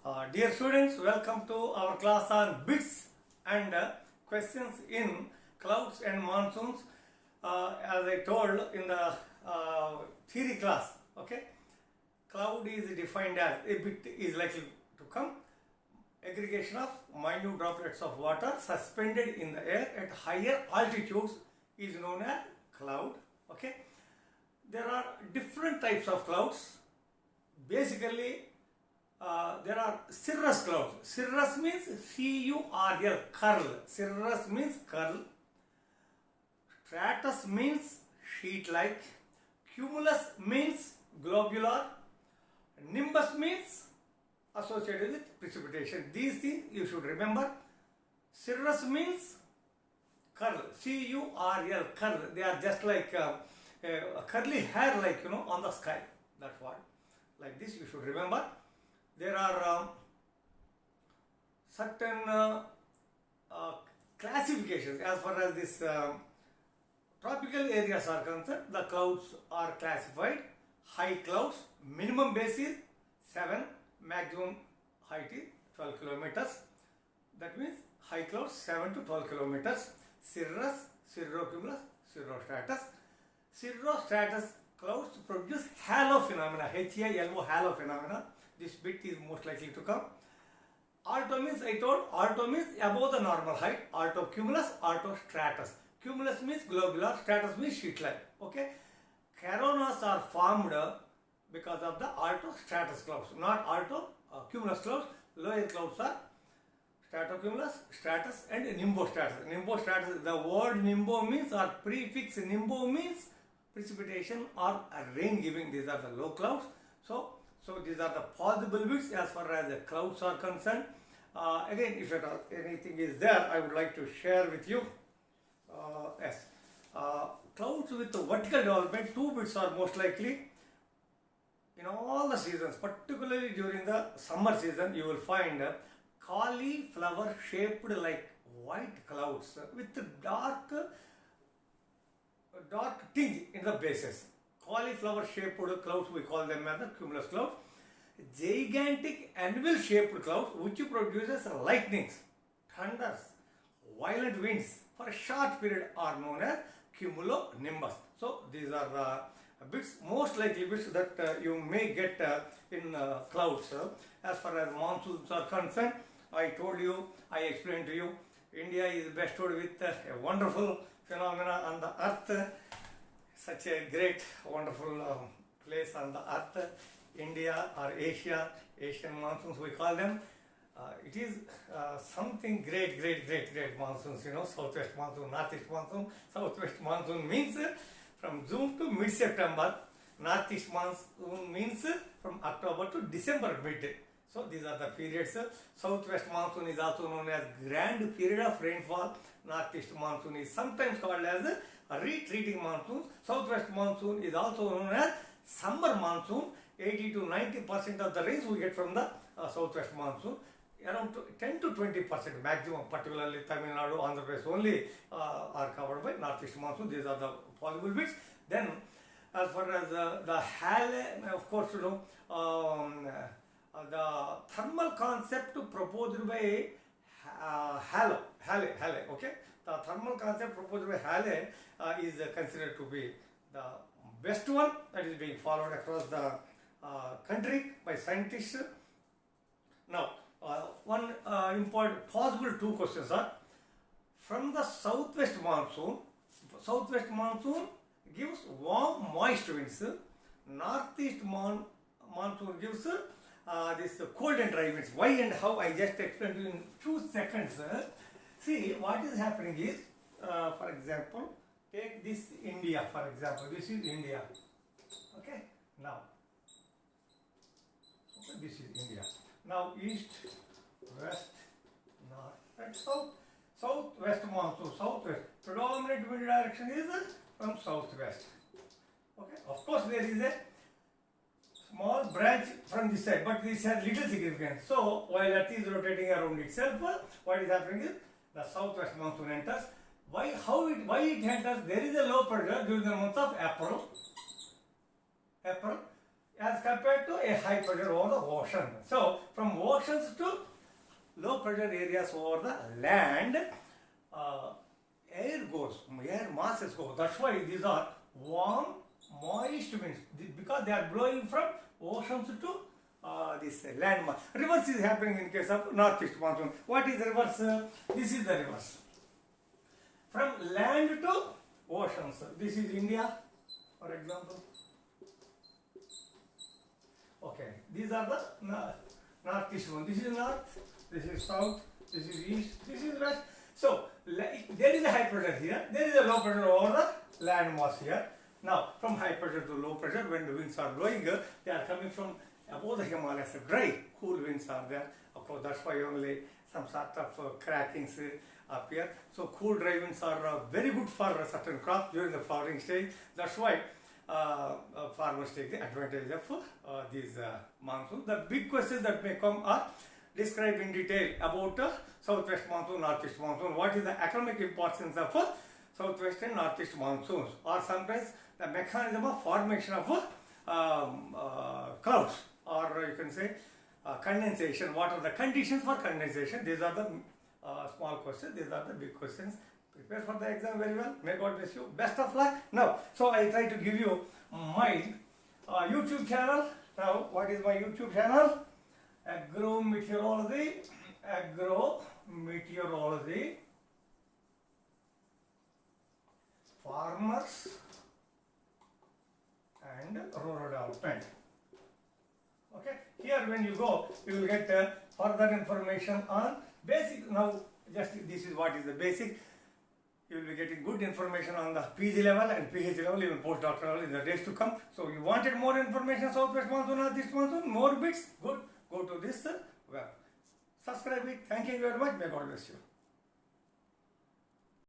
Dear students, welcome to our class on bits and questions in clouds and monsoons. As I told in the theory class, okay, cloud is defined as a bit is likely to come, aggregation of minute droplets of water suspended in the air at higher altitudes is known as cloud. Okay, there are different types of clouds. Basically, there are cirrus clouds. Cirrus means C-U-R-L, curl. Cirrus means curl. Stratus means sheet-like. Cumulus means globular. Nimbus means associated with precipitation. These things you should remember. Cirrus means curl. C-U-R-L, curl. They are just like a curly hair, like on the sky. That's what. Like this, you should remember. There are certain classifications as far as this tropical areas are concerned. The clouds are classified. High clouds, minimum base is 7, maximum height is 12 kilometers. That means high clouds 7 to 12 kilometers. Cirrus, cirrocumulus, cirrostratus. Cirrostratus clouds produce halo phenomena, H-A-L-O, halo phenomena. This bit is most likely to come. Alto means, I told, alto means above the normal height. Altocumulus, altostratus. Cumulus means globular, stratus means sheet-like. Okay. Coronas are formed because of the altostratus clouds, not altocumulus clouds. Lower clouds are stratocumulus, stratus, and nimbostratus. Nimbostratus, the word nimbo means, or prefix nimbo means precipitation or rain giving. These are the low clouds. So these are the possible bits as far as the clouds are concerned. Again, if at all anything is there, I would like to share with you. Yes, clouds with the vertical development, 2 bits are most likely in all the seasons. Particularly during the summer season, you will find cauliflower shaped like white clouds with dark tinge in the bases. Cauliflower shaped clouds, we call them as the cumulus clouds. Gigantic anvil shaped clouds which produces lightnings, thunders, violent winds for a short period are known as cumulonimbus. So these are the bits, most likely bits that you may get in clouds. As far as monsoons are concerned, I told you, I explained to you, India is bestowed with a wonderful phenomena on the earth. Such a great, wonderful place on the earth, India or Asia, Asian monsoons we call them. It is something great monsoons, southwest monsoon, northeast monsoon. Southwest monsoon means from June to mid-September. Northeast monsoon means from October to December mid. So these are the periods. Southwest monsoon is also known as grand period of rainfall. Northeast monsoon is sometimes called as a retreating monsoon. Southwest monsoon is also known as summer monsoon. 80 to 90% of the rains we get from the southwest monsoon. Around 10 to 20% maximum, particularly Tamil Nadu, Andhra Pradesh only are covered by northeast monsoon. These are the possible bits. Then, as far as the halo, of course, the thermal concept proposed by Hale, okay. The thermal concept proposed by Hale is considered to be the best one that is being followed across the country by scientists. Now, one important possible 2 questions are, from the southwest monsoon gives warm moist winds. Northeast monsoon gives this cold and dry winds. Why and how, I just explained to you in 2 seconds. See, what is happening is, for example, take this India, for example. This is India. Okay, now, this is India. Now, east, west, north, and south. Southwest monsoon, southwest. Predominant wind direction is from southwest. Okay, of course, there is a small branch from this side, but this has little significance. So, while Earth is rotating around itself, what is happening is the southwest monsoon enters. Why it enters? There is a low pressure during the month of April. as compared to a high pressure over the ocean. So from oceans to low pressure areas over the land, air masses go. That's why these are warm, moist winds, because they are blowing from oceans to this land mass. Reverse is happening in case of northeast monsoon. What is reverse? This is the reverse. From land to oceans. This is India, for example. Okay, these are the northeast one. This is north, this is south, this is east, this is west. So there is a high pressure here, there is a low pressure over the land mass here. Now from high pressure to low pressure, when the winds are blowing, they are coming from above the Himalayas. Dry, cool winds are there. Of course, that's why only some sort of crackings appear. So cool dry winds are very good for certain crops during the flowering stage. That's why farmers take the advantage of these monsoons. The big questions that may come are describe in detail about southwest monsoon, northeast monsoon. What is the economic importance of southwest and northeast monsoons, or sometimes the mechanism of formation of clouds, or you can say condensation. What are the conditions for condensation? These are the small questions. These are the big questions. Prepare for the exam very well. May God bless you. Best of luck. Now, so I try to give you my YouTube channel. Now, what is my YouTube channel? Agrometeorology, farmers and rural development. Okay, here when you go, you will get further information on basic. Now, just this is what is the basic. You will be getting good information on the PG level and PhD level, even postdoctoral in the days to come. So you wanted more information, southwest monsoon or this monsoon, more bits, good, go to this web. Subscribe it. Thank you very much. May God bless you.